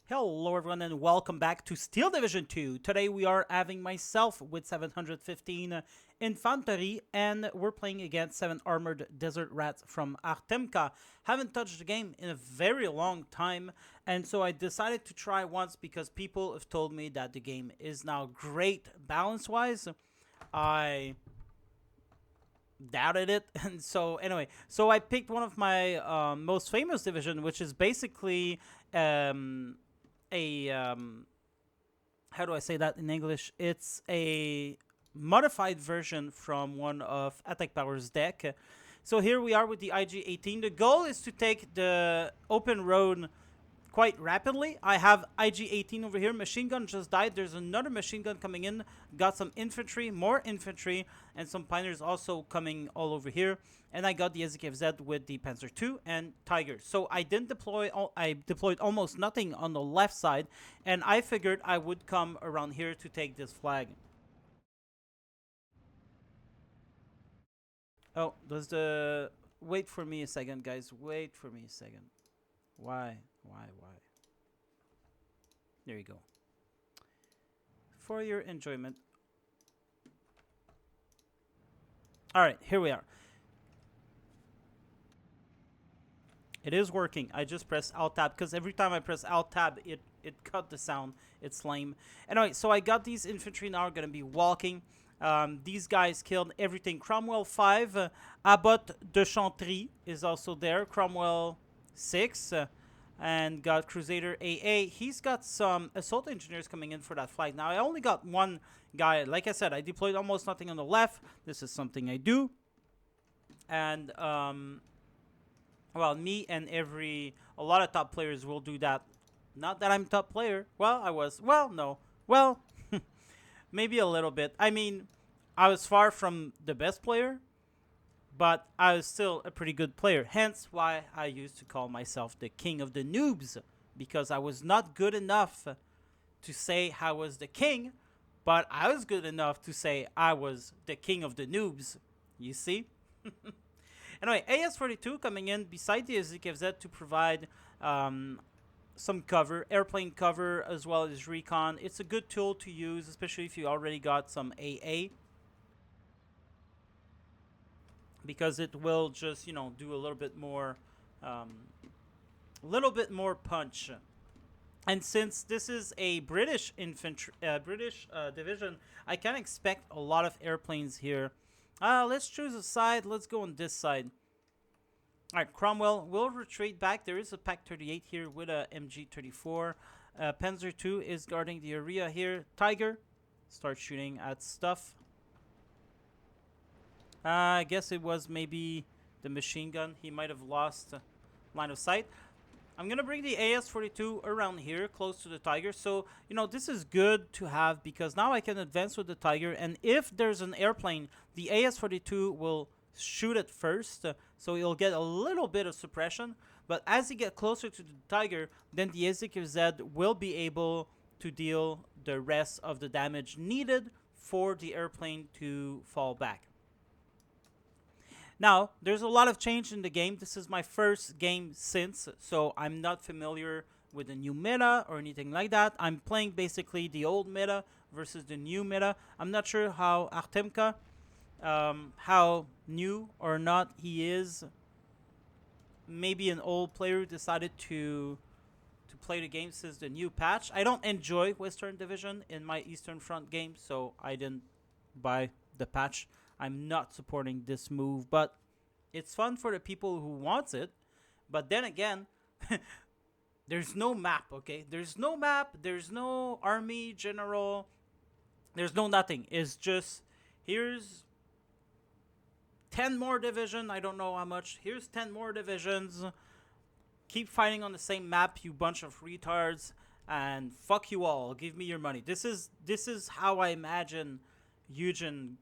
Hello everyone and welcome back to Steel Division 2. Today we are having myself with 715 Infantry and we're playing against 7 Armored Desert Rats from Artermka. Haven't touched the game in a very long time, and so I decided to try once because people have told me that the game is now great balance-wise. I doubted it, and so anyway, so I picked one of my most famous division, which is basically a how do I say that in English? It's a modified version from one of Attack Power's deck. So here we are with the IG-18. The goal is to take the open road quite rapidly. I have IG-18 over here. Machine gun just died. There's another machine gun coming in. Got some infantry, more infantry, and some pioneers also coming all over here. And I got the SZKFZ with the Panzer II and Tiger. So I didn't deploy. I deployed almost nothing on the left side, and I figured I would come around here to take this flag. Oh, does the wait for me a second, guys? Wait for me a second. Why? Why? There you go. For your enjoyment. Alright, here we are. It is working. I just pressed Alt Tab because every time I press Alt Tab, it cut the sound. It's lame. Anyway, so I got these infantry now are going to be walking. These guys killed everything. Cromwell 5. Abbot de Chantry is also there. Cromwell 6. And got Crusader AA. He's got some assault engineers coming in for that flag. Now, I only got one guy. Like I said, I deployed almost nothing on the left. This is something I do. And, well, me and a lot of top players will do that. Not that I'm top player. Well, I was. Well, no. Well, maybe a little bit. I mean, I was far from the best player, but I was still a pretty good player. Hence why I used to call myself the king of the noobs, because I was not good enough to say I was the king, but I was good enough to say I was the king of the noobs. You see? Anyway, AS-42 coming in beside the SZKFZ to provide some cover, airplane cover, as well as recon. It's a good tool to use, especially if you already got some AA, because it will just, do a little bit more punch. And since this is a British infantry, division, I can expect a lot of airplanes here. Let's choose a side. Let's go on this side. All right, Cromwell will retreat back. There is a Pack 38 here with a MG34. Panzer II is guarding the area here. Tiger, start shooting at stuff. I guess it was maybe the machine gun. He might have lost line of sight. I'm going to bring the AS-42 around here, close to the Tiger. So, this is good to have because now I can advance with the Tiger. And if there's an airplane, the AS-42 will shoot it first. So you'll get a little bit of suppression. But as you get closer to the Tiger, then the SZKFZ will be able to deal the rest of the damage needed for the airplane to fall back. Now, there's a lot of change in the game. This is my first game since, so I'm not familiar with the new meta or anything like that. I'm playing basically the old meta versus the new meta. I'm not sure how Artermka, how new or not he is. Maybe an old player decided to play the game since the new patch. I don't enjoy Western Division in my Eastern Front game, so I didn't buy the patch. I'm not supporting this move, but it's fun for the people who wants it. But then again, there's no map, okay? There's no map, there's no army general, there's no nothing. It's just, here's 10 more division, I don't know how much. Here's 10 more divisions. Keep fighting on the same map, you bunch of retards, and fuck you all. Give me your money. This is how I imagine Eugen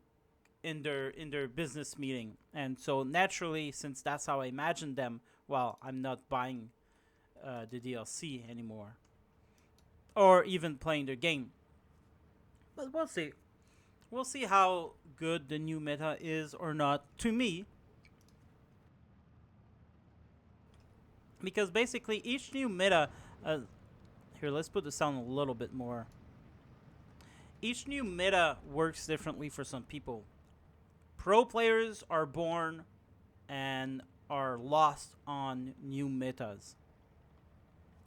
in their business meeting. And so naturally, since that's how I imagine them, well, I'm not buying the DLC anymore, or even playing their game. But we'll see. We'll see how good the new meta is or not. To me, because basically each new meta Here, let's put the sound a little bit more. Each new meta works differently for some people. Pro players are born and are lost on new metas.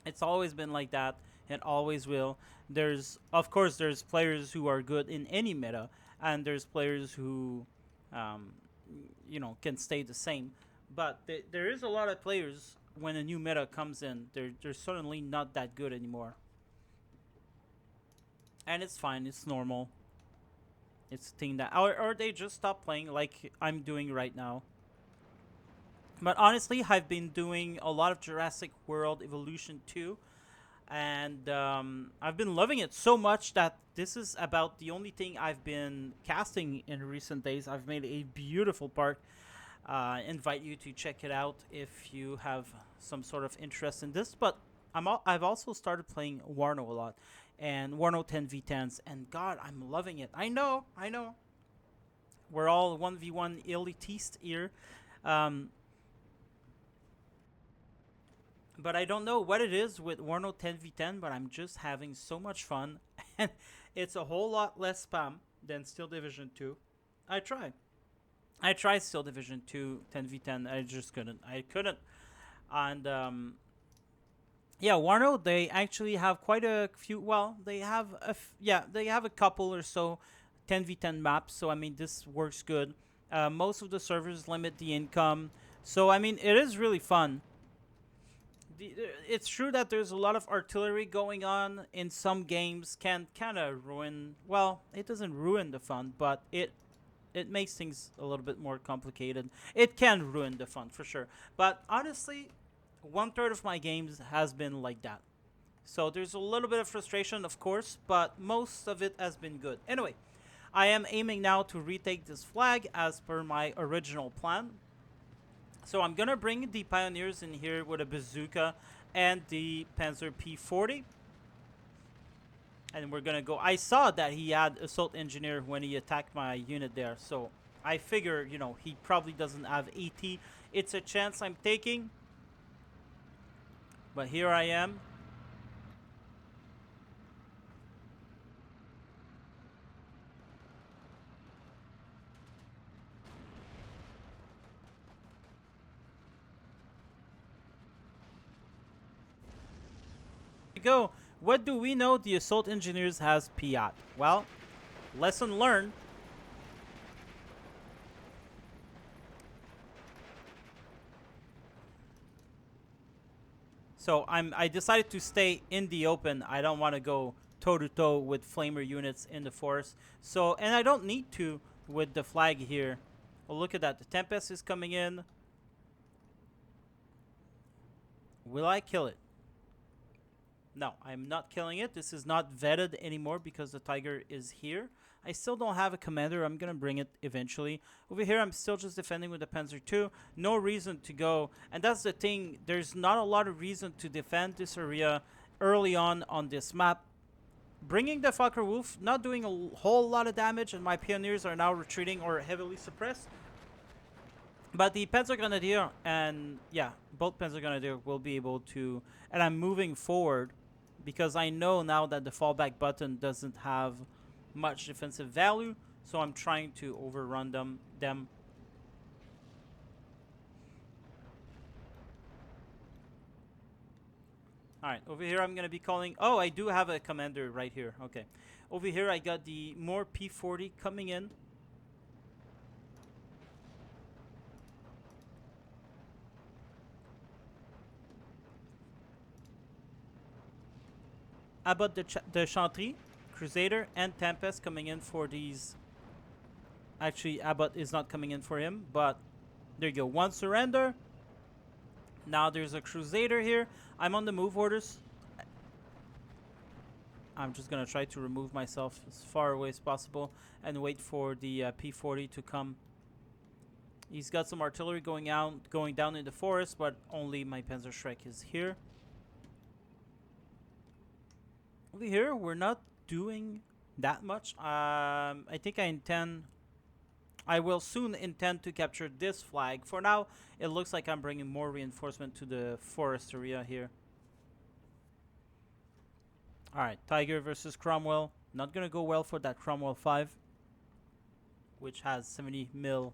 It's always been like that. It always will. Of course, there's players who are good in any meta, and there's players who, um, can stay the same. But there is a lot of players when a new meta comes in. They're certainly not that good anymore, and it's fine. It's normal. It's a thing that, or they just stop playing like I'm doing right now. But honestly, I've been doing a lot of Jurassic World Evolution 2, and I've been loving it so much that this is about the only thing I've been casting in recent days. I've made a beautiful park. Invite you to check it out if you have some sort of interest in this. But I've also started playing Warno a lot, and Warno 10v10s, and God, I'm loving it. I know. We're all 1v1 elitist here. But I don't know what it is with Warno 10v10, but I'm just having so much fun. And it's a whole lot less spam than Steel Division 2. I tried Steel Division 2 10v10. I just couldn't. And yeah, Warno, they actually have quite a few. Well, they have they have a couple or so 10v10 maps. So I mean, this works good. Most of the servers limit the income. So I mean, it is really fun. It's true that there's a lot of artillery going on in some games. Can kind of ruin. Well, it doesn't ruin the fun, but it makes things a little bit more complicated. It can ruin the fun for sure. But honestly, 1/3 of my games has been like that. So there's a little bit of frustration, of course, but most of it has been good. Anyway, I am aiming now to retake this flag as per my original plan. So I'm going to bring the Pioneers in here with a bazooka and the Panzer P40. And we're going to go. I saw that he had Assault Engineer when he attacked my unit there. So I figure, he probably doesn't have AT. It's a chance I'm taking. But here I am. Go. What do we know the Assault Engineers has Piat? Well, lesson learned. So I decided to stay in the open. I don't want to go toe to toe with flamer units in the forest. So, and I don't need to with the flag here. Oh, look at that. The Tempest is coming in. Will I kill it? No, I'm not killing it. This is not vetted anymore because the Tiger is here. I still don't have a commander. I'm going to bring it eventually. Over here, I'm still just defending with the Panzer II. No reason to go. And that's the thing. There's not a lot of reason to defend this area early on this map. Bringing the Fokker Wolf, not doing a whole lot of damage, and my Pioneers are now retreating or heavily suppressed. But the Panzer Grenadier and, yeah, both Panzer Grenadier will be able to... And I'm moving forward because I know now that the fallback button doesn't have much defensive value. So I'm trying to overrun them. Alright, over here I'm going to be calling... Oh, I do have a commander right here. Okay. Over here I got the more P40 coming in. About the Chantry, Crusader, and Tempest coming in for these. Actually, Abbott is not coming in for him, but there you go. One surrender. Now there's a Crusader here. I'm on the move orders. I'm just going to try to remove myself as far away as possible and wait for the P40 to come. He's got some artillery going down in the forest, but only my Panzer Shrek is here. Over here, we're not doing that much. I think I will soon intend to capture this flag. For now, it looks like I'm bringing more reinforcement to the forest area here. Alright, Tiger versus Cromwell. Not gonna go well for that Cromwell 5, which has 70 mil.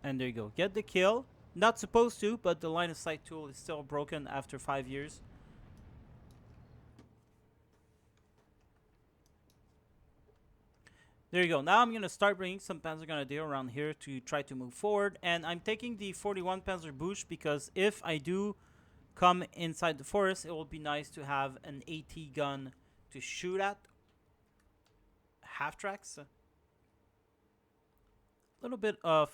And there you go. Get the kill. Not supposed to, but the line of sight tool is still broken after 5 years. There you go. Now I'm going to start bringing some Panzergrenadier around here to try to move forward. And I'm taking the 41 Panzer Bush because if I do come inside the forest, it will be nice to have an AT gun to shoot at. Half-tracks. A little bit of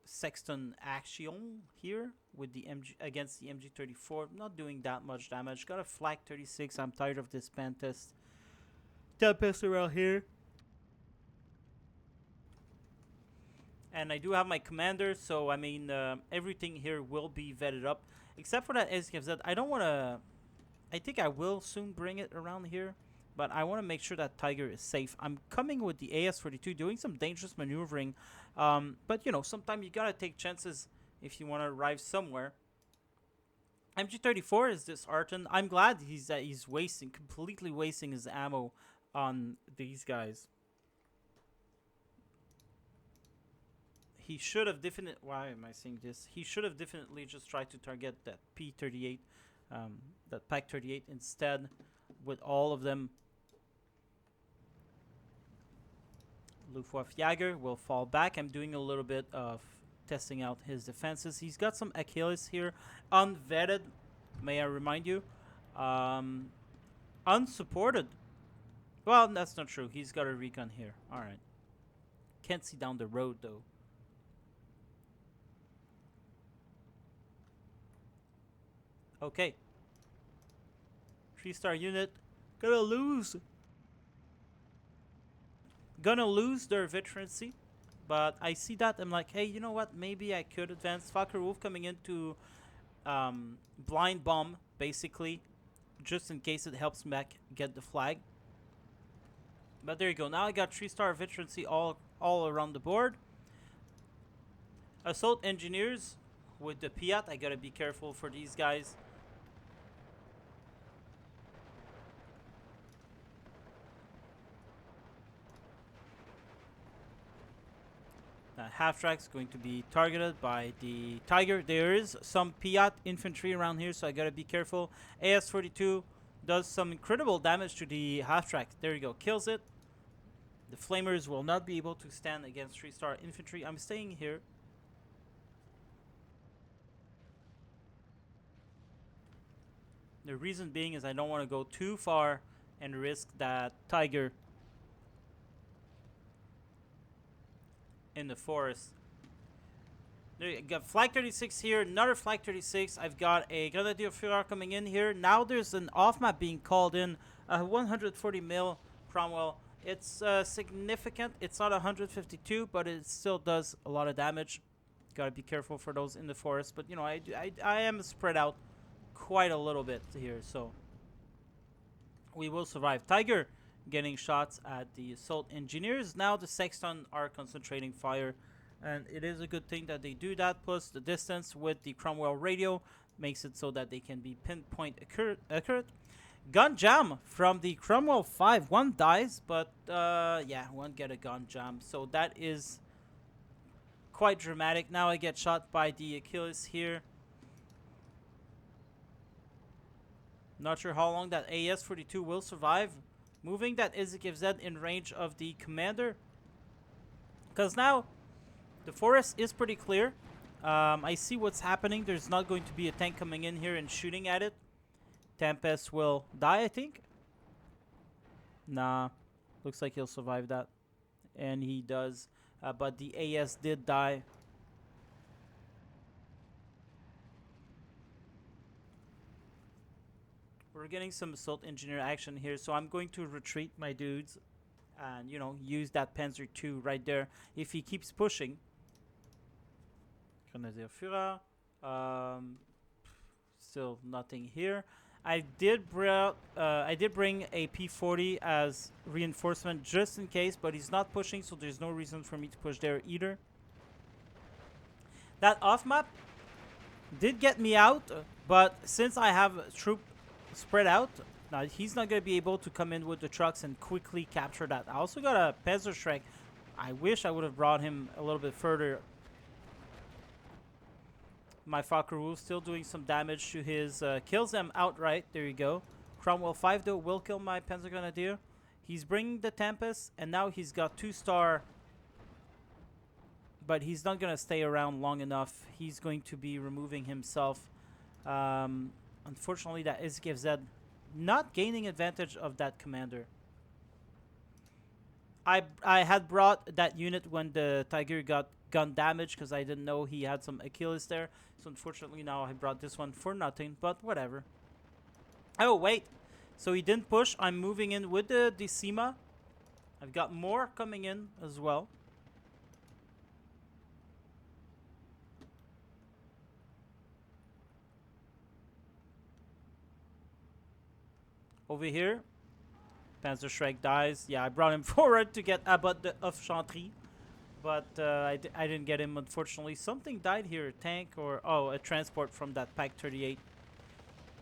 Sexton action here with the MG against the MG34. Not doing that much damage. Got a Flak 36. I'm tired of this Tempest around here. And I do have my commander, so I mean everything here will be vetted up, except for that SKFZ. I don't want to. I think I will soon bring it around here, but I want to make sure that Tiger is safe. I'm coming with the AS-42, doing some dangerous maneuvering, but you know, sometimes you gotta take chances if you want to arrive somewhere. MG34 is this Arton. I'm glad he's completely wasting his ammo on these guys. He should have definitely. Why am I saying this? He should have definitely just tried to target that P38, that Pack 38 instead, with all of them. Luftwaffe Jäger will fall back. I'm doing a little bit of testing out his defenses. He's got some Achilles here, unvetted. May I remind you, unsupported. Well, that's not true. He's got a recon here. All right. Can't see down the road though. Okay. 3-star unit. Gonna lose their veterancy. But I see that. I'm like, hey, you know what? Maybe I could advance. Fokker Wolf coming in to blind bomb, basically. Just in case it helps Mech get the flag. But there you go. Now I got 3-star veterancy all around the board. Assault engineers with the Piat. I gotta be careful for these guys. Half-track's going to be targeted by the Tiger. There is some Piat infantry around here, so I gotta be careful. AS-42 does some incredible damage to the half-track. There you go, kills it. The Flamers will not be able to stand against 3-star infantry. I'm staying here. The reason being is I don't want to go too far and risk that Tiger in the forest. There you got Flag 36 here, another Flag 36. I've got a Grenadier Führer coming in here. Now there's an off-map being called in. 140 mil Cromwell. It's significant. It's not 152, but it still does a lot of damage. Gotta be careful for those in the forest. But you know, I am spread out quite a little bit here, so we will survive. Tiger getting shots at the assault engineers. Now the Sexton are concentrating fire, and it is a good thing that they do that. Plus the distance with the Cromwell radio makes it so that they can be pinpoint accurate. Gun jam from the Cromwell 5. One dies, but yeah, one get a gun jam, so that is quite dramatic. Now I get shot by the Achilles here. Not sure how long that AS-42 will survive. Moving that SKFZ in range of the commander. Because now the forest is pretty clear. I see what's happening. There's not going to be a tank coming in here and shooting at it. Tempest will die, I think. Nah. Looks like he'll survive that. And he does. But the AS did die. We're getting some assault engineer action here, so I'm going to retreat my dudes and, you know, use that Panzer II right there if he keeps pushing. Grenadier Führer. Still nothing here. I did bring a P40 as reinforcement just in case, but he's not pushing, so there's no reason for me to push there either. That off map Did get me out, but since I have a troop spread out, now he's not going to be able to come in with the trucks and quickly capture that. I also got a Panzerschreck. I wish I would have brought him a little bit further. My Fokker Wolf still doing some damage to his, kills them outright. There you go. Cromwell 5 though will kill my Panzer Grenadier. He's bringing the Tempest, and now he's got 2-star. But he's not going to stay around long enough. He's going to be removing himself. Unfortunately, that SKFZ not gaining advantage of that commander. I had brought that unit when the Tiger got gun damage because I didn't know he had some Achilles there. So unfortunately now I brought this one for nothing, but whatever. Oh, wait. So he didn't push. I'm moving in with the Decima. I've got more coming in as well. Over here, Panzerschreck dies. Yeah, I brought him forward to get Abbot of Chantry. But I didn't get him, unfortunately. Something died here. Tank or... Oh, a transport from that Pack 38.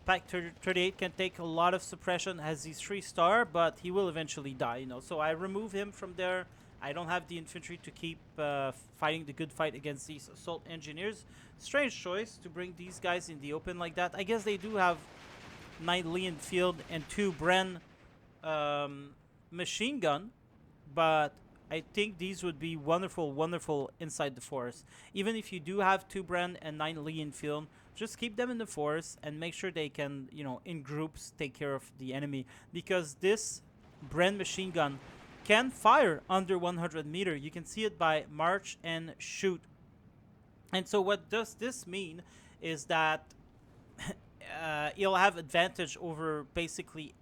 Pack 38 can take a lot of suppression. Has these 3-star, but he will eventually die, you know. So I remove him from there. I don't have the infantry to keep fighting the good fight against these assault engineers. Strange choice to bring these guys in the open like that. I guess they do have 9 Lee Enfield and 2 Bren machine gun, but I think these would be wonderful, wonderful inside the forest. Even if you do have 2 Bren and 9 Lee Enfield, just keep them in the forest and make sure they can, you know, in groups take care of the enemy, because this Bren machine gun can fire under 100 meter. You can see it by march and shoot. And so what does this mean is that he'll have advantage over basically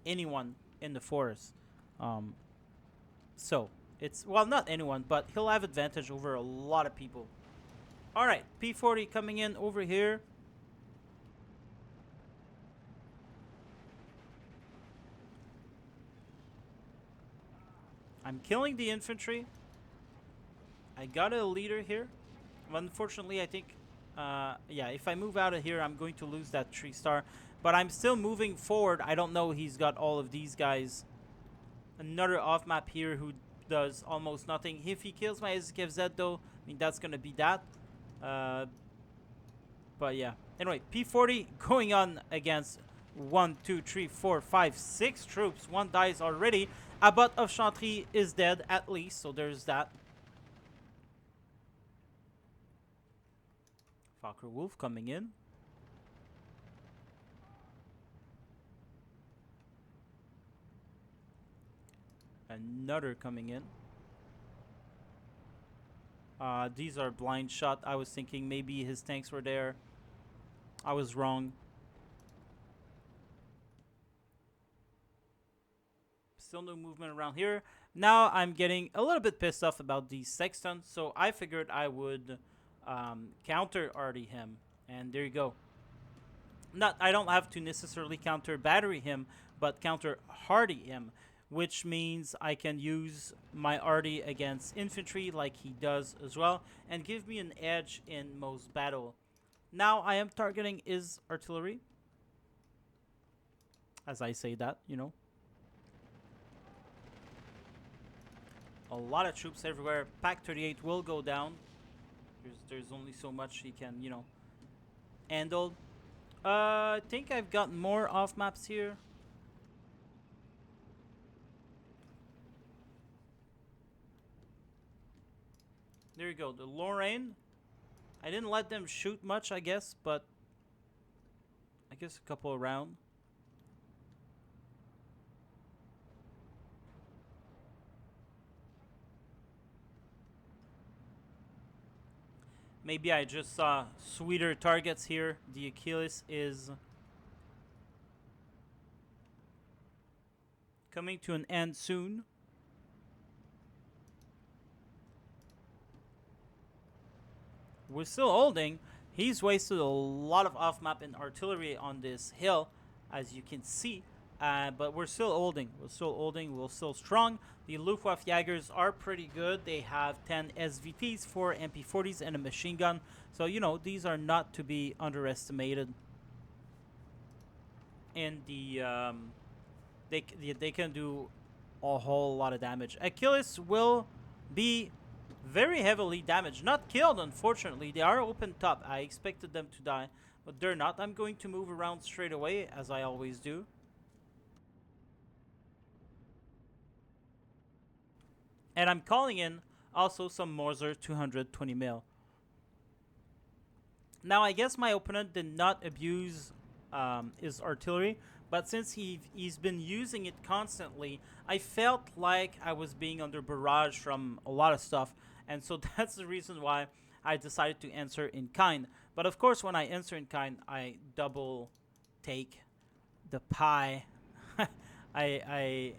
anyone in the forest. So it's, well, not anyone, but he'll have advantage over a lot of people. All right, P40 coming in over here. I'm killing the infantry. I got a leader here. Unfortunately, I think, yeah, if I move out of here, I'm going to lose that 3-star. But I'm still moving forward. I don't know he's got all of these guys. Another off-map here who does almost nothing. If he kills my SKFZ, though, I mean, that's going to be that. But yeah. Anyway, P40 going on against 1, 2, 3, 4, 5, 6 troops. 1 dies already. Abbot of Chantry is dead at least, so there's that. Fokker Wolf coming in. Another coming in. These are blind shot. I was thinking maybe his tanks were there. I was wrong. Still no movement around here. Now I'm getting a little bit pissed off about these sextons, so I figured I would counter arty him. And there you go. I don't have to necessarily counter battery him, but counter hardy him, which means I can use my arty against infantry like he does as well, and give me an edge in most battle. Now I am targeting his artillery. As I say that, you know. A lot of troops everywhere. Pack 38 will go down. There's only so much he can, you know, handle. I think I've got more off maps here. There you go, the Lorraine. I didn't let them shoot much, I guess, but I guess a couple around. Maybe I just saw sweeter targets here. The Achilles is coming to an end soon. We're still holding. He's wasted a lot of off-map and artillery on this hill, as you can see. But we're still holding. We're still holding. We're still strong. The Luftwaffe Jägers are pretty good. They have 10 SVTs, 4 MP40s, and a machine gun. So, you know, these are not to be underestimated. And they can do a whole lot of damage. Achilles will be very heavily damaged. Not killed, unfortunately. They are open top. I expected them to die, but they're not. I'm going to move around straight away, as I always do. And I'm calling in also some Morzer 220 mil. Now, I guess my opponent did not abuse his artillery, but since he's been using it constantly, I felt like I was being under barrage from a lot of stuff, and so that's the reason why I decided to answer in kind. But of course, when I answer in kind, I double take the pie. I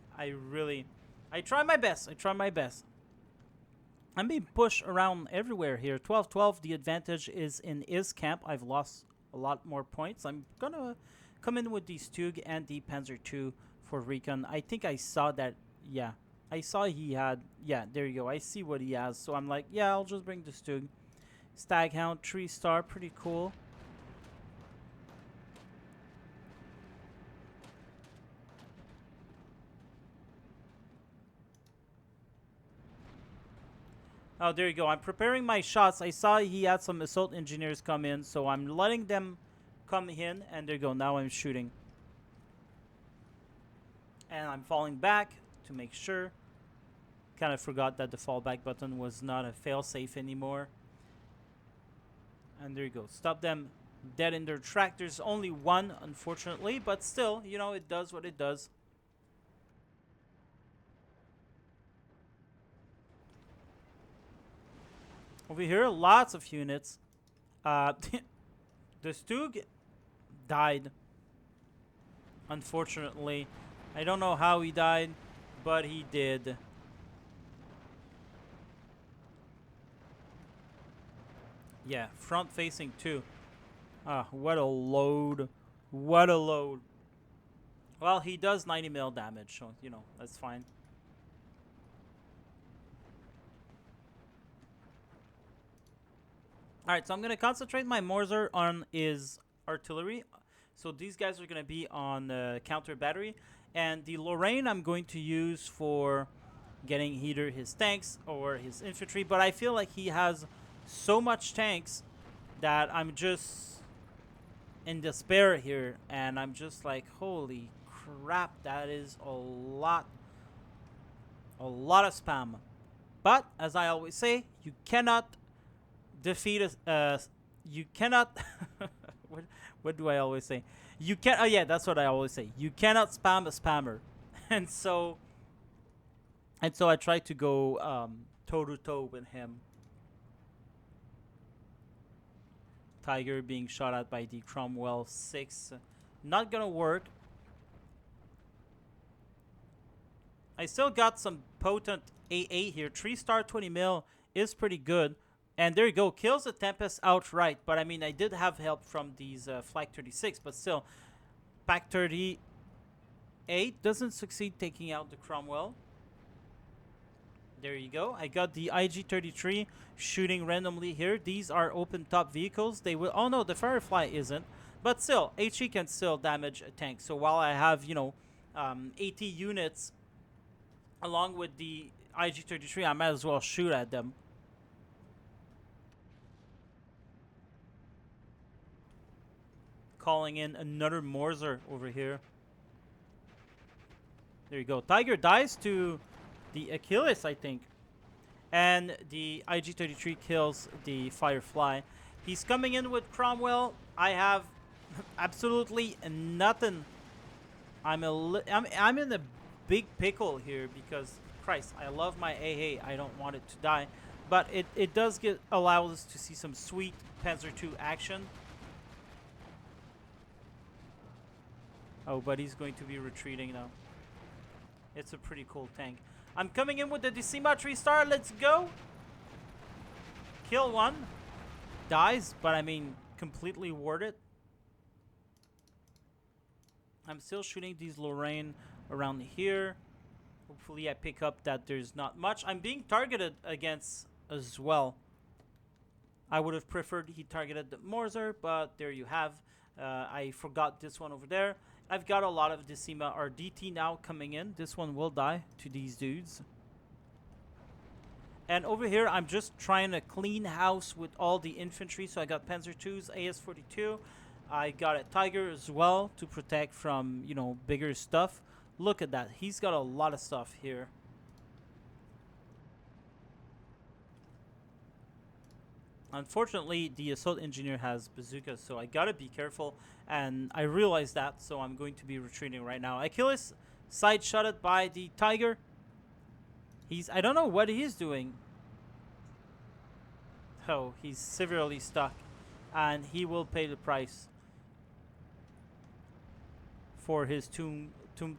try my best. I try my best. I'm being pushed around everywhere here. 12-12, the advantage is in his camp. I've lost a lot more points. I'm going to come in with the Stug and the Panzer II for recon. I think I saw that, yeah. I saw he had, yeah, there you go. I see what he has. So I'm like, yeah, I'll just bring the Stug. Staghound, 3-star, pretty cool. Oh, there you go. I'm preparing my shots. I saw he had some assault engineers come in, so I'm letting them come in, and there you go. Now I'm shooting. And I'm falling back to make sure. Kind of forgot that the fallback button was not a failsafe anymore. And there you go. Stop them dead in their track. There's only one, unfortunately, but still, you know, it does what it does. Over here, lots of units. The Stug died, unfortunately. I don't know how he died, but he did. Yeah, front facing too. Ah, what a load. What a load. Well, he does 90 mil damage, so, you know, that's fine. Alright, so I'm going to concentrate my Morzer on his artillery. So these guys are going to be on counter battery. And the Lorraine I'm going to use for getting either his tanks or his infantry. But I feel like he has so much tanks that I'm just in despair here. And I'm just like, holy crap, that is a lot of spam. But, as I always say, you cannot defeat you cannot what do I always say? You can't, oh yeah, that's what I always say. You cannot spam a spammer. and so I try to go toe to toe with him. Tiger being shot at by the Cromwell 6. Not gonna work. I still got some potent AA here. 3-star 20 mil is pretty good. And there you go, kills the Tempest outright. But I mean, I did have help from these Flak 36, but still, Pack 38 doesn't succeed taking out the Cromwell. There you go. I got the IG-33 shooting randomly here. These are open top vehicles. They will. Oh no, the Firefly isn't. But still, HE can still damage a tank. So while I have, you know, 80 units along with the IG-33, I might as well shoot at them. Calling in another Morzer over here. There you go. Tiger dies to the Achilles, I think. And the IG-33 kills the Firefly. He's coming in with Cromwell. I have absolutely nothing. I'm in a big pickle here because, Christ, I love my AA. I don't want it to die. But it does allow us to see some sweet Panzer II action. Oh, but he's going to be retreating now. It's a pretty cool tank. I'm coming in with the Decima 3-star. Let's go. Kill one. Dies, but I mean, completely worth it. I'm still shooting these Lorraine around here. Hopefully I pick up that there's not much. I'm being targeted against as well. I would have preferred he targeted the Morzer, but there you have. I forgot this one over there. I've got a lot of Decima or DT now coming in. This one will die to these dudes. And over here, I'm just trying to clean house with all the infantry. So I got Panzer IIs, AS-42. I got a Tiger as well to protect from, you know, bigger stuff. Look at that. He's got a lot of stuff here. Unfortunately, the assault engineer has bazookas, so I gotta be careful. And I realize that, so I'm going to be retreating right now. Achilles side-shotted by the Tiger. I don't know what he's doing. Oh, he's severely stuck. And he will pay the price for his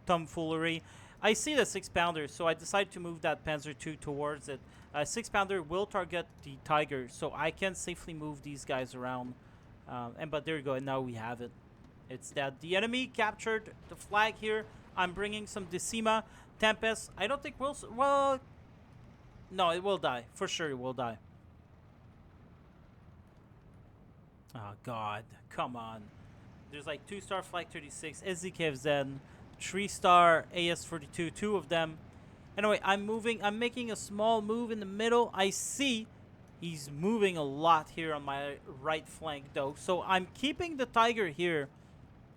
tomfoolery. I see the 6-pounder, so I decided to move that Panzer II towards it. 6-pounder will target the Tiger, so I can safely move these guys around. But there you go, and now we have it. It's that the enemy captured the flag here. I'm bringing some Decima. Tempest, I don't think well, no, it will die. For sure it will die. Oh, God. Come on. There's like 2-star Flag 36, SZKFZ, 3-star AS-42, 2 of them. Anyway, I'm making a small move in the middle. I see he's moving a lot here on my right flank, though. So I'm keeping the Tiger here.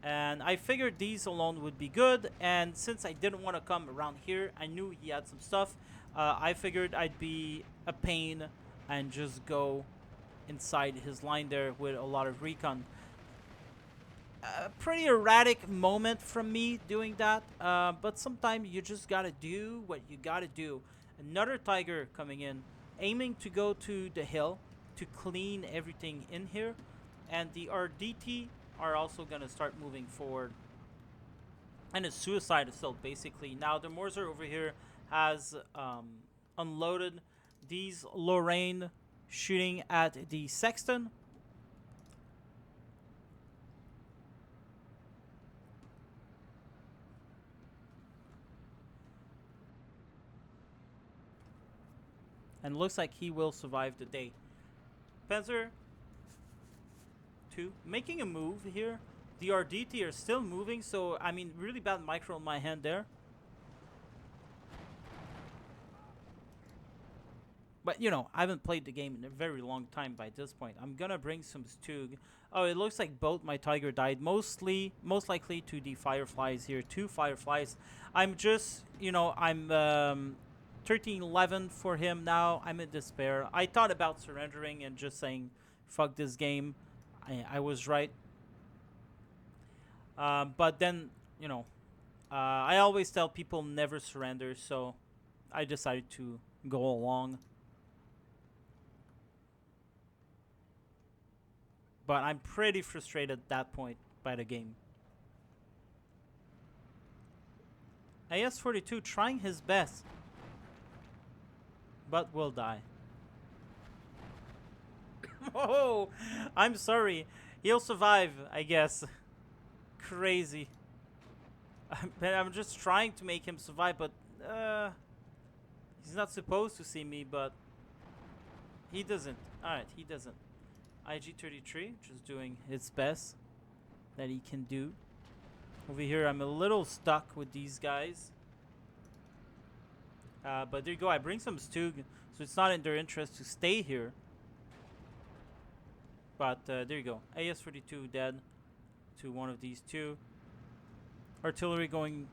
And I figured these alone would be good. And since I didn't want to come around here, I knew he had some stuff. I figured I'd be a pain and just go inside his line there with a lot of recon. A pretty erratic moment from me doing that. But sometimes you just gotta do what you gotta do. Another Tiger coming in, aiming to go to the hill to clean everything in here. And the RDT are also going to start moving forward. And a suicide assault, basically. Now, the Morzer over here has unloaded these Lorraine shooting at the Sexton. And looks like he will survive the day. Panzer II making a move here. The RDT are still moving, so I mean, really bad micro in my hand there. But you know, I haven't played the game in a very long time by this point. I'm gonna bring some Stug. Oh, it looks like both my Tiger died. Most likely to the Fireflies here. 2 Fireflies. I'm just, you know, I'm 13-11 for him now. I'm in despair. I thought about surrendering and just saying, fuck this game. I was right. But then, you know, I always tell people never surrender, so I decided to go along. But I'm pretty frustrated at that point by the game. AS-42 trying his best, but will die. Oh, I'm sorry. He'll survive, I guess. Crazy. I'm just trying to make him survive, but he's not supposed to see me, but he doesn't. Alright, he doesn't. IG-33, just doing its best that he can do. Over here, I'm a little stuck with these guys. But there you go. I bring some Stug, so it's not in their interest to stay here. But there you go. AS-42 dead to one of these two. Artillery going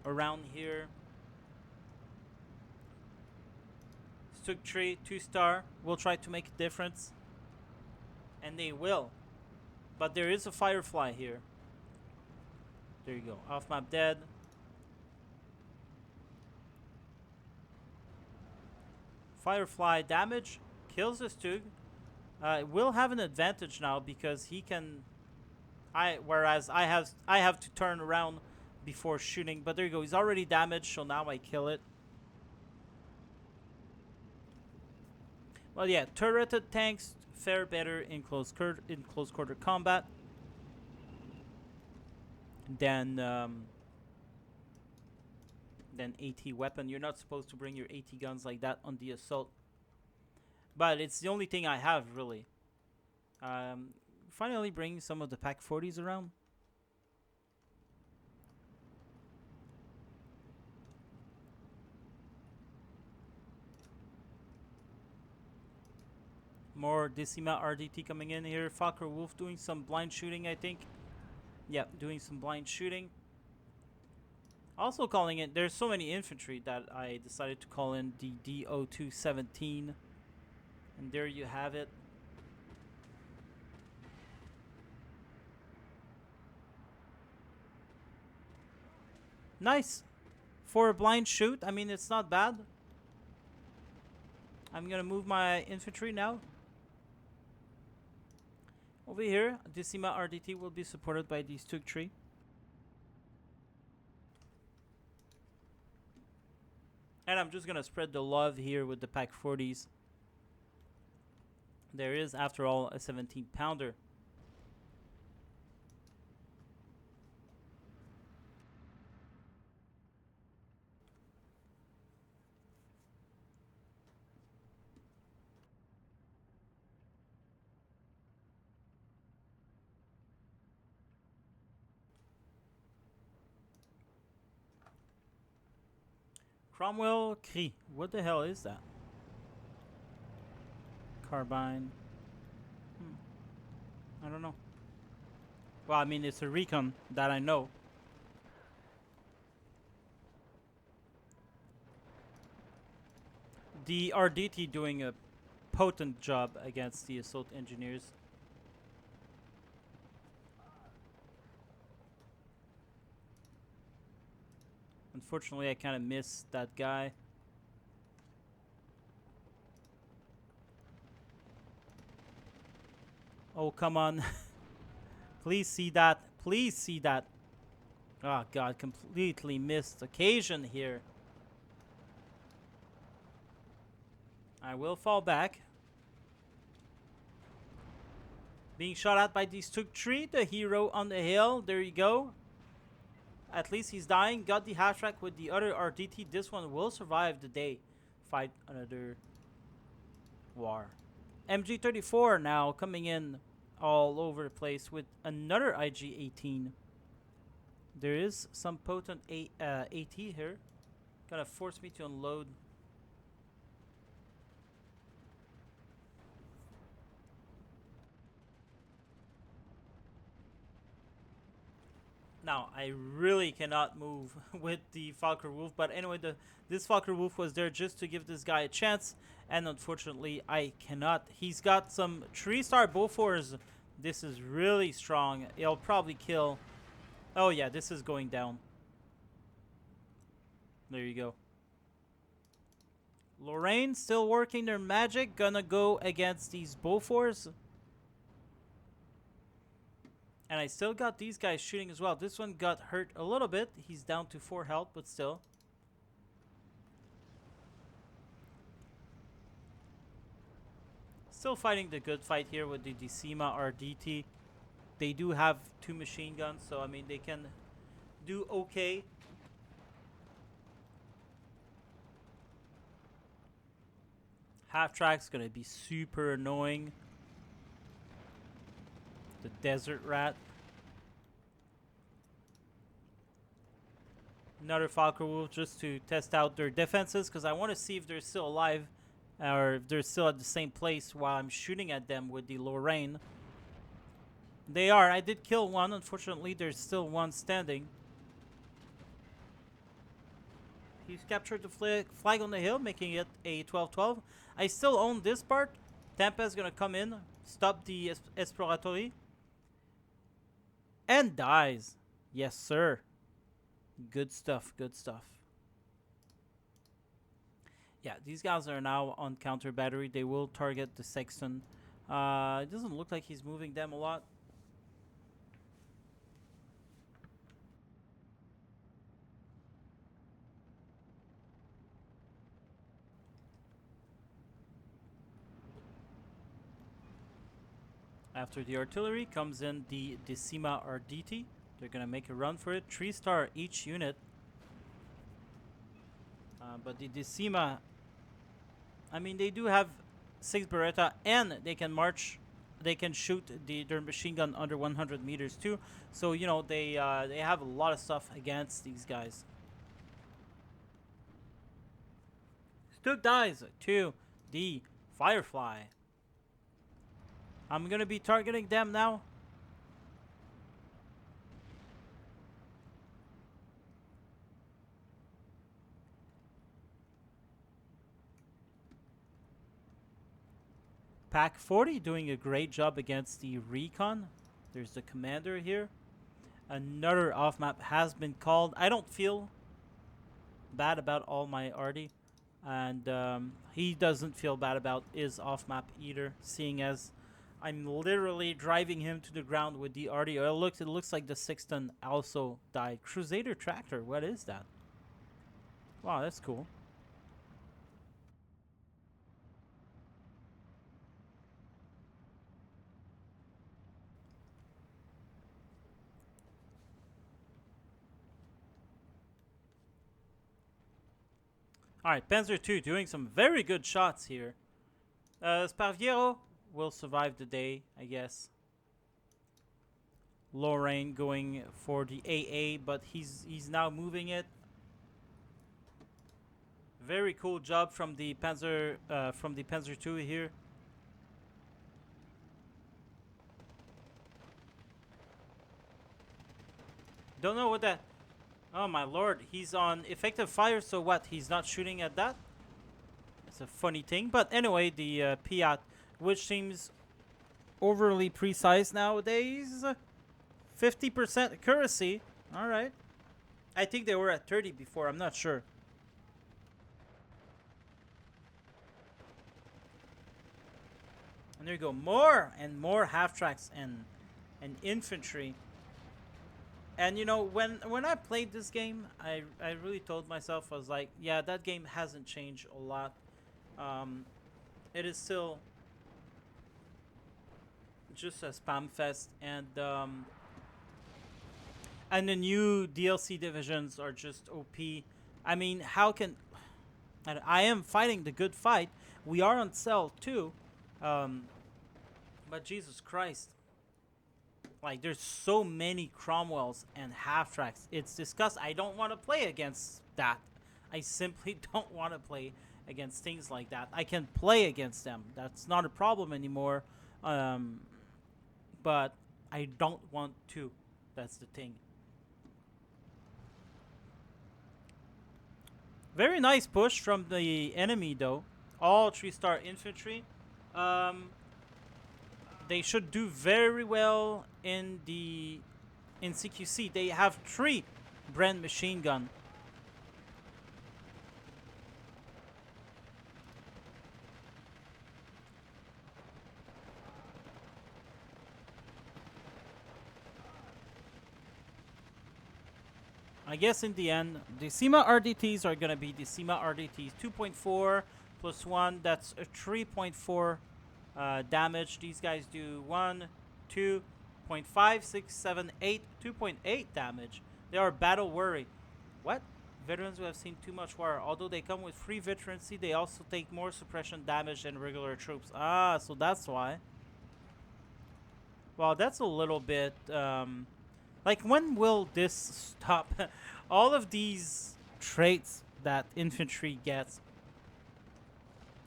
around here. Stug 3, 2-star. Will try to make a difference. And they will. But there is a Firefly here. There you go. Off map dead. Firefly damage. Kills the Stug. Will have an advantage now because he can. Whereas I have to turn around before shooting. But there you go. He's already damaged, so now I kill it. Well, yeah, turreted tanks fare better in close quarter combat than AT weapon. You're not supposed to bring your AT guns like that on the assault. But it's the only thing I have, really. Finally bringing some of the Pack 40s around. More Decima RDT coming in here. Fokker Wolf doing some blind shooting, I think. Yep, doing some blind shooting. Also calling it, there's so many infantry that I decided to call in the DO217. And there you have it. Nice. For a blind shoot, I mean, it's not bad. I'm gonna move my infantry now. Over here, Decima RDT will be supported by these Tugtree. And I'm just gonna spread the love here with the Pack 40s. There is, after all, a 17-pounder. Cromwell Cree. What the hell is that? Carbine. I don't know. Well, I mean, it's a recon that I know. The RDT doing a potent job against the assault engineers. Unfortunately, I kind of missed that guy. Oh, come on. Please see that. Please see that. Oh, God. Completely missed occasion here. I will fall back. Being shot at by these Tugtree, the hero on the hill. There you go. At least he's dying. Got the half track with the other RDT. This one will survive the day. Fight another war. MG34 now coming in all over the place with another IG-18. There is some potent AT here. Gonna force me to unload. Now, I really cannot move with the Fokker Wolf, but anyway, this Fokker Wolf was there just to give this guy a chance, and unfortunately, I cannot. He's got some 3-star Bofors. This is really strong. It'll probably kill. Oh yeah, this is going down. There you go. Lorraine still working their magic. Gonna go against these Bofors. And I still got these guys shooting as well. This one got hurt a little bit. He's down to 4 health, but still. Still fighting the good fight here with the Decima RDT. They do have 2 machine guns, so I mean they can do okay. Half track's gonna be super annoying. The desert rat. Another Fokker Wolf just to test out their defenses, because I want to see if they're still alive or if they're still at the same place while I'm shooting at them with the Lorraine. They are. I did kill one. Unfortunately, there's still one standing. He's captured the flag on the hill, making it a 12-12. I still own this part. Tampa's going to come in, stop the Esploratory. And dies. Yes, sir. Good stuff. Good stuff. Yeah, these guys are now on counter battery. They will target the Sexton. It doesn't look like he's moving them a lot. After the artillery comes in the Decima RDT. They're going to make a run for it. 3-star each unit. But the Decima, I mean, they do have 6 Beretta, and they can march. They can shoot their machine gun under 100 meters too. So you know they have a lot of stuff against these guys. Stug dies to the Firefly. I'm gonna be targeting them now. Pack 40 doing a great job against the Recon. There's the commander here. Another off map has been called. I don't feel bad about all my arty, and he doesn't feel bad about his off map either, seeing as I'm literally driving him to the ground with the arty. It looks like the Sexton also died. Crusader Tractor, what is that? Wow, that's cool. Alright, Panzer II doing some very good shots here. Sparviero will survive the day, I guess. Lorraine going for the AA, but he's now moving it. Very cool job from the Panzer II here. Don't know what that. Oh my lord, he's on effective fire, so what? He's not shooting at that? It's a funny thing. But anyway, the Piat, which seems overly precise nowadays. 50% accuracy. Alright. I think they were at 30 before, I'm not sure. And there you go. More and more half-tracks and infantry. And you know, when I played this game, I really told myself, I was like, yeah, that game hasn't changed a lot. It is still just a spam fest, and the new DLC divisions are just OP. I mean, how can I am fighting the good fight. We are on sale too, but Jesus Christ. Like, there's so many Cromwells and half-tracks. It's disgusting. I don't want to play against that. I simply don't want to play against things like that. I can play against them. That's not a problem anymore. But I don't want to. That's the thing. Very nice push from the enemy, though. All 3-star infantry. They should do very well in CQC. They have 3 Brand machine gun. I guess in the end, the SEMA RDTs are gonna be the SEMA RDTs 2.4 plus 1. That's a 3.4 damage. These guys do 1, 2.5, 6, 7, 8, 2.8 damage. They are battle worry. What? Veterans who have seen too much war. Although they come with free veterancy, they also take more suppression damage than regular troops. Ah, so that's why. Well, that's a little bit. Like, when will this stop? All of these traits that infantry gets.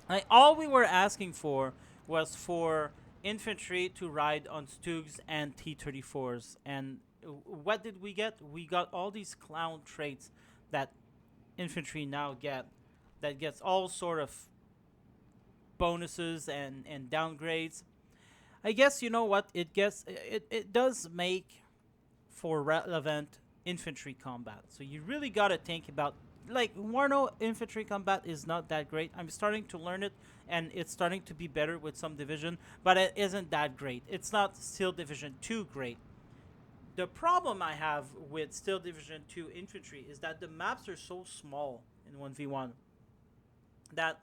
Like, all we were asking for was for infantry to ride on Stugs and T-34s. And what did we get? We got all these clown traits that infantry now get. That gets all sort of bonuses and downgrades. I guess, you know what? It does make for relevant infantry combat. So you really got to think about, like, Warno infantry combat is not that great. I'm starting to learn it, and it's starting to be better with some division, but it isn't that great. It's not Steel Division 2 great. The problem I have with Steel Division 2 infantry is that the maps are so small in 1v1 that,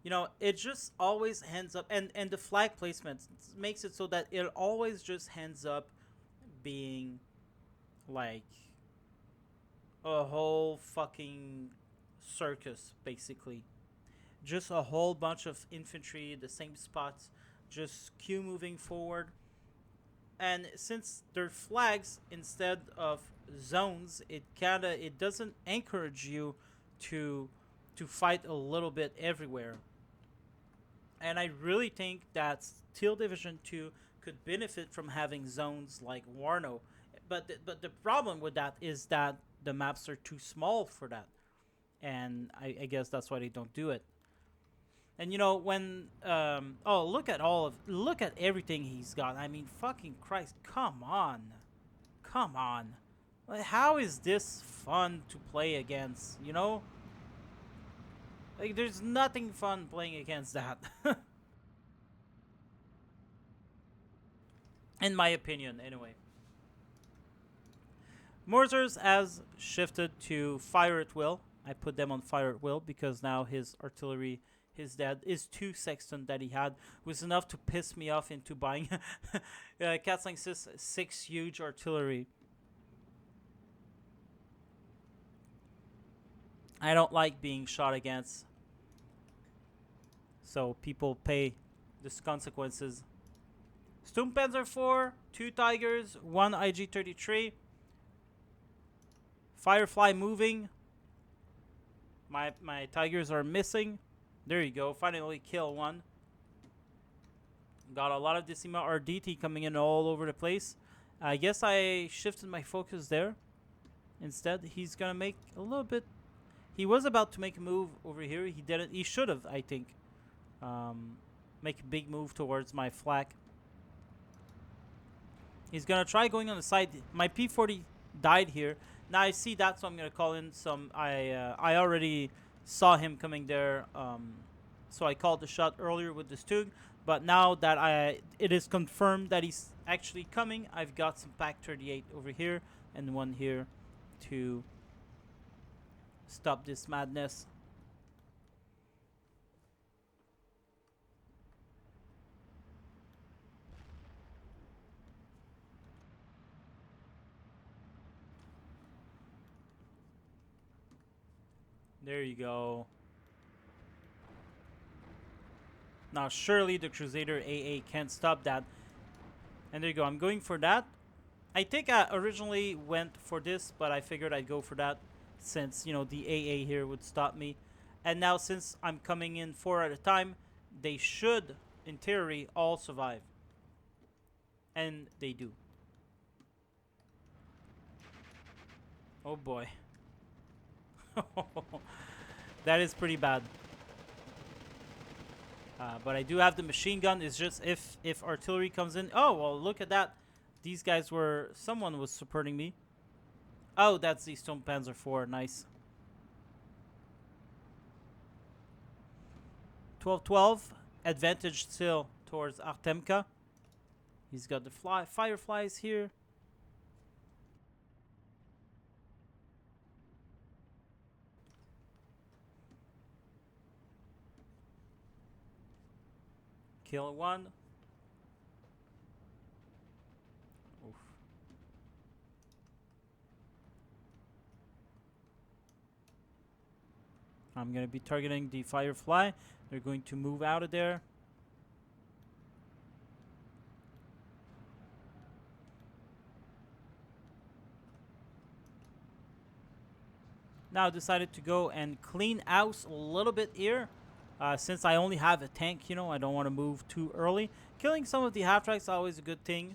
you know, it just always ends up, and the flag placement makes it so that it always just ends up being like a whole fucking circus, basically. just a whole bunch of infantry, the same spots, just queue moving forward. And since they're flags instead of zones, it doesn't encourage you to fight a little bit everywhere. And I really think that Steel Division 2 could benefit from having zones like Warno. But the problem with that is that the maps are too small for that. And I guess that's why they don't do it. And you know when oh, look at everything he's got. I mean, fucking Christ, come on. Come on. Like, how is this fun to play against, you know? Like, there's nothing fun playing against that. In my opinion, anyway. Mortars has shifted to fire at will. I put them on fire at will because now his artillery, his dead, is 2 sexton that he had was enough to piss me off into buying Cat 6 huge artillery. I don't like being shot against, so people pay the consequences. Sturmpanzer 4, 2 Tigers, 1 IG-33. Firefly moving. My Tigers are missing. There you go. Finally kill one. Got a lot of Decima RDT coming in all over the place. I guess I shifted my focus there. Instead, he's going to make a little bit. He was about to make a move over here. He didn't. He should have, I think. Make a big move towards my flak. He's going to try going on the side. My P40 died here. Now I see that, so I'm going to call in some. I already saw him coming there. So I called the shot earlier with the Stug. But now that it is confirmed that he's actually coming, I've got some Pack 38 over here and one here to stop this madness. There you go. Now surely the Crusader AA can't stop that. And there you go. I'm going for that. I think I originally went for this, but I figured I'd go for that since, you know, the AA here would stop me. And now since I'm coming in 4 at a time, they should, in theory, all survive. And they do. Oh boy. That is pretty bad. But I do have the machine gun. It's just if artillery comes in. Oh, well, look at that. These guys were... Someone was supporting me. Oh, that's the Sturmpanzer 4. Nice. 12-12. Advantage still towards Artermka. He's got the fireflies here. Kill one. Oof. I'm going to be targeting the Firefly. They're going to move out of there. Now I decided to go and clean house a little bit here. Since I only have a tank, you know, I don't want to move too early. Killing some of the half-tracks is always a good thing.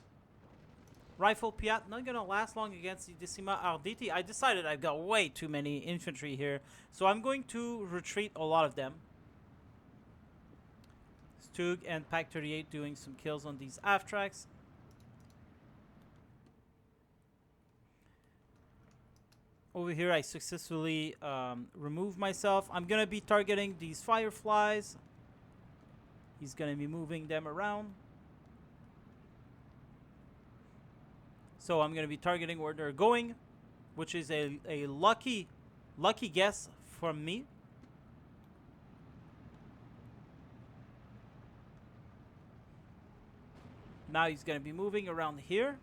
Rifle Piat, not going to last long against the Decima Arditi. I decided I've got way too many infantry here. So I'm going to retreat a lot of them. Stug and Pack 38 doing some kills on these half-tracks. Over here, I successfully removed myself. I'm going to be targeting these fireflies. He's going to be moving them around. So I'm going to be targeting where they're going, which is a lucky guess from me. Now he's going to be moving around here.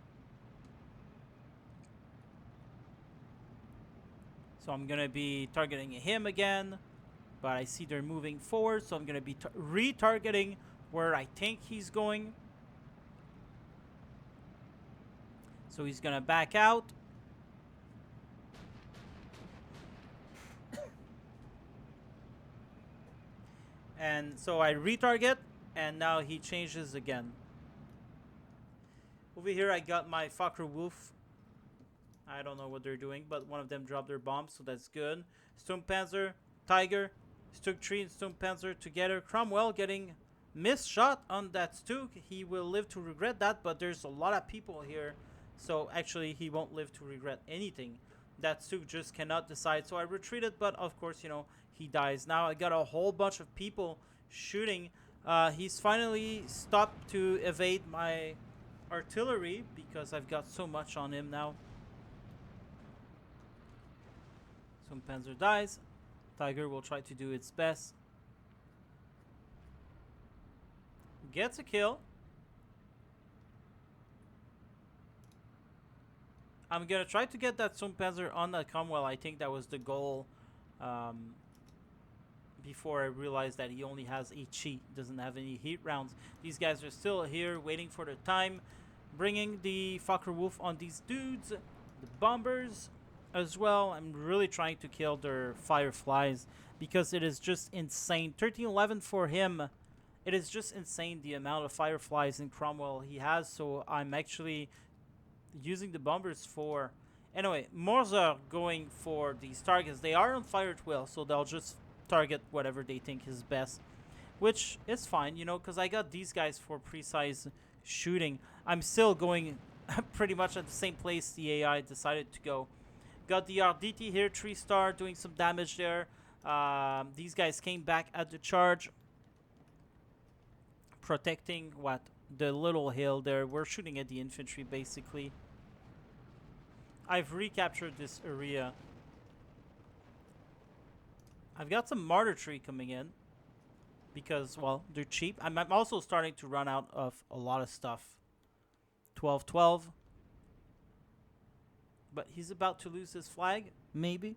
So I'm going to be targeting him again. But I see they're moving forward, so I'm going to be retargeting where I think he's going. So he's going to back out. And so I retarget, and now he changes again. Over here I got my Fokker Wolf. I don't know what they're doing, but one of them dropped their bomb, so that's good. Sturmpanzer, Tiger, Stug 3 and Sturmpanzer together. Cromwell getting missed shot on that Stug. He will live to regret that, but there's a lot of people here. So actually he won't live to regret anything. That Stug just cannot decide. So I retreated, but of course, you know, he dies. Now I got a whole bunch of people shooting. He's finally stopped to evade my artillery because I've got so much on him now. Sturmpanzer dies. Tiger will try to do its best. Gets a kill. I'm gonna try to get that Sturmpanzer on that Cromwell. I think that was the goal. Before I realized that he only has a cheat, doesn't have any heat rounds. These guys are still here waiting for their time, bringing the Fokker Wolf on these dudes, the bombers as well. I'm really trying to kill their Fireflies because it is just insane. 1311 for him. It is just insane the amount of Fireflies in Cromwell he has, so I'm actually using the bombers for... Anyway, Morzer going for these targets. They are on fire at will, so they'll just target whatever they think is best, which is fine, you know, because I got these guys for precise shooting. I'm still going pretty much at the same place the AI decided to go. Got the RDT here, 3-star, doing some damage there. These guys came back at the charge, protecting what? The little hill there. We're shooting at the infantry basically. I've recaptured this area. I've got some mortar tree coming in because, well, they're cheap. I'm also starting to run out of a lot of stuff. 12-12. But he's about to lose his flag, maybe.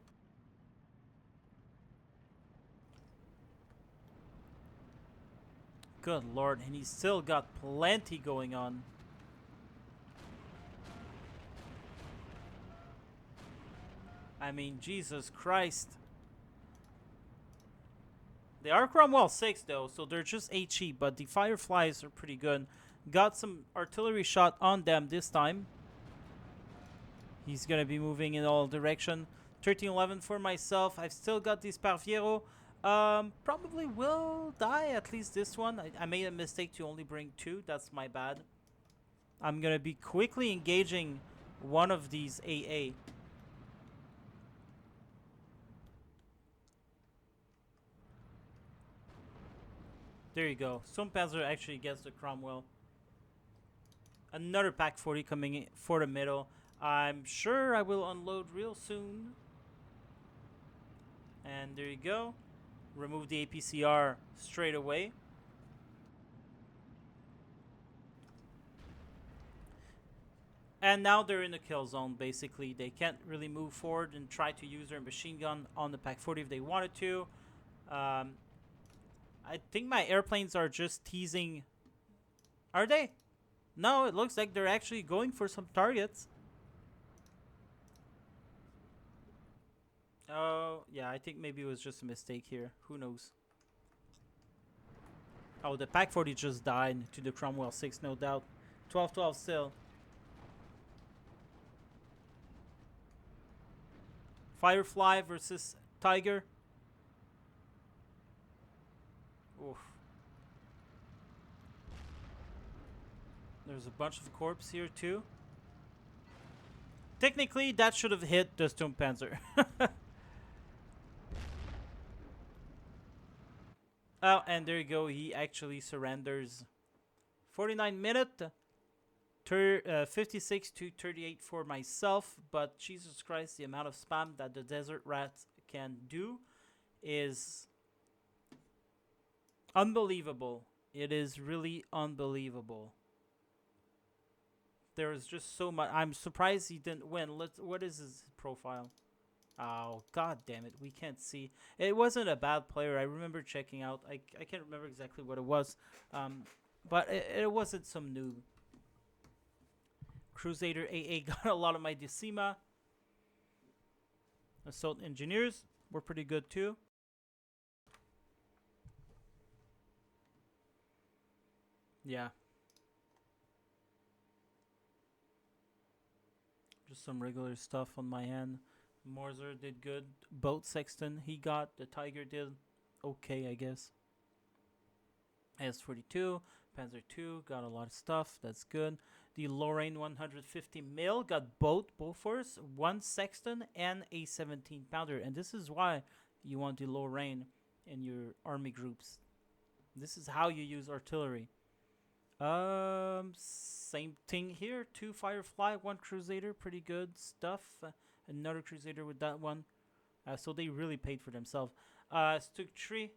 Good lord, and he's still got plenty going on. I mean, Jesus Christ. They are Cromwell 6 though, so they're just HE, but the Fireflies are pretty good. Got some artillery shot on them this time. He's gonna be moving in all direction. 1311 for myself. I've still got these Parviero. Probably will die, at least this one. I made a mistake to only bring 2. That's my bad. I'm gonna be quickly engaging one of these AA. There you go. Sturmpanzer actually gets the Cromwell. Another Pack 40 coming in for the middle. I'm sure I will unload real soon. And there you go. Remove the APCR straight away. And now they're in the kill zone, basically. They can't really move forward and try to use their machine gun on the Pack 40 if they wanted to. I think my airplanes are just teasing. Are they? No, it looks like they're actually going for some targets. Oh, yeah, I think maybe it was just a mistake here. Who knows? Oh, the Pack 40 just died to the Cromwell 6, no doubt. 12-12 still. Firefly versus Tiger. Oof. There's a bunch of corpses here too. Technically, that should have hit the Sturmpanzer. Oh, and there you go. He actually surrenders. 49 minutes. 56 to 38 for myself. But Jesus Christ, the amount of spam that the Desert Rat can do is unbelievable. It is really unbelievable. There is just so much. I'm surprised he didn't win. What is his profile? Oh, god damn it. We can't see. It wasn't a bad player. I remember checking out. I can't remember exactly what it was. Um, but it wasn't some noob. Crusader AA got a lot of my Decima. Assault Engineers were pretty good too. Yeah. Just some regular stuff on my end. Morzer did good. Boat Sexton he got. The Tiger did okay, I guess. S42, Panzer II got a lot of stuff. That's good. The Lorraine 150 mil got both Bofors, one Sexton, and a 17 pounder. And this is why you want the Lorraine in your army groups. This is how you use artillery. Same thing here. 2 Firefly, 1 Crusader, pretty good stuff. Another Crusader with that one. So they really paid for themselves. Stuk Tree.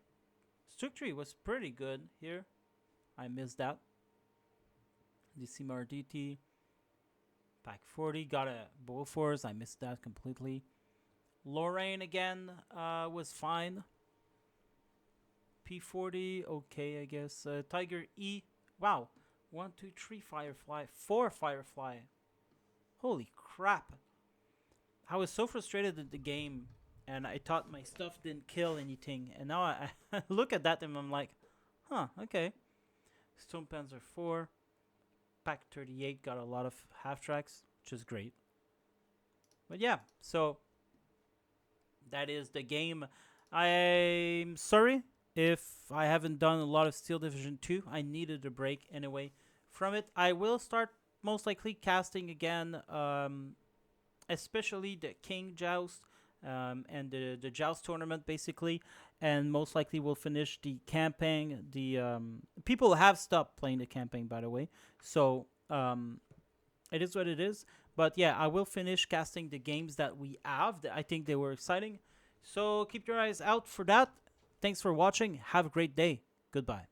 Stuk Tree was pretty good here. I missed that. The CMRDT. Pack 40 got a Bofors. I missed that completely. Lorraine again was fine. P40, okay, I guess. Tiger E. Wow. 1, 2, 3 Firefly. 4 Firefly. Holy crap. I was so frustrated at the game, and I thought my stuff didn't kill anything. And now I look at that and I'm like, huh, okay. Stone Panzer 4. Pack 38 got a lot of half tracks, which is great. But yeah, so that is the game. I'm sorry if I haven't done a lot of Steel Division 2. I needed a break anyway from it. I will start most likely casting again, especially the King Joust and the Joust tournament basically. And most likely we'll finish the campaign. The people have stopped playing the campaign, by the way. So it is what it is. But yeah, I will finish casting the games that we have. I think they were exciting. So keep your eyes out for that. Thanks for watching. Have a great day. Goodbye.